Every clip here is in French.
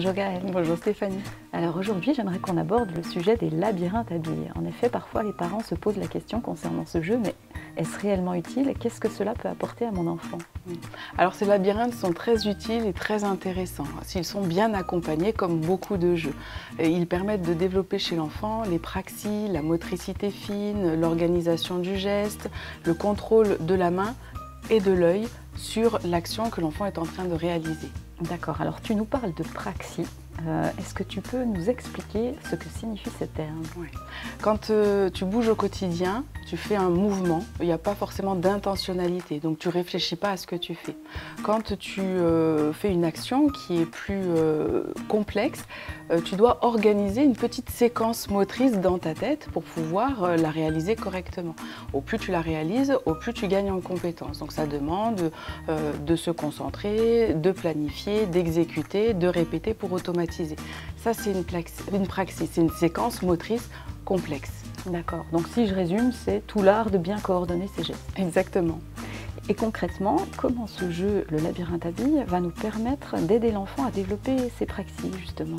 Bonjour Gaëlle. Bonjour Stéphanie. Alors aujourd'hui, j'aimerais qu'on aborde le sujet des labyrinthes à billes. En effet, parfois les parents se posent la question concernant ce jeu, mais est-ce réellement utile? Qu'est-ce que cela peut apporter à mon enfant? Alors ces labyrinthes sont très utiles et très intéressants s'ils sont bien accompagnés comme beaucoup de jeux. Ils permettent de développer chez l'enfant les praxis, la motricité fine, l'organisation du geste, le contrôle de la main et de l'œil sur l'action que l'enfant est en train de réaliser. D'accord, alors tu nous parles de praxis. Est-ce que tu peux nous expliquer ce que signifie ce terme? Ouais. Quand tu bouges au quotidien, tu fais un mouvement, il n'y a pas forcément d'intentionnalité, donc tu ne réfléchis pas à ce que tu fais. Quand tu fais une action qui est plus complexe, tu dois organiser une petite séquence motrice dans ta tête pour pouvoir la réaliser correctement. Au plus tu la réalises, au plus tu gagnes en compétences. Donc ça demande de se concentrer, de planifier, d'exécuter, de répéter pour automatiser. Ça, c'est une praxis, c'est une séquence motrice complexe. D'accord, donc si je résume, c'est tout l'art de bien coordonner ces gestes. Exactement. Et concrètement, comment ce jeu, le labyrinthe à billes, va nous permettre d'aider l'enfant à développer ses praxis, justement?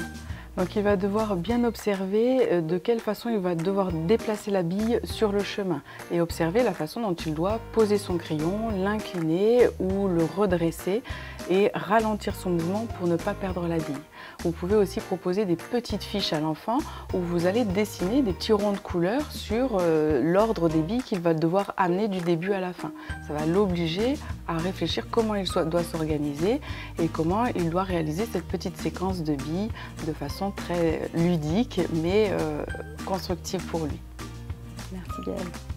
Donc il va devoir bien observer de quelle façon il va devoir déplacer la bille sur le chemin et observer la façon dont il doit poser son crayon, l'incliner ou le redresser et ralentir son mouvement pour ne pas perdre la bille. Vous pouvez aussi proposer des petites fiches à l'enfant où vous allez dessiner des petits ronds de couleurs sur l'ordre des billes qu'il va devoir amener du début à la fin. Ça va l'obliger à réfléchir comment il doit s'organiser et comment il doit réaliser cette petite séquence de billes de façon très ludique mais constructive pour lui. Merci Gaëlle.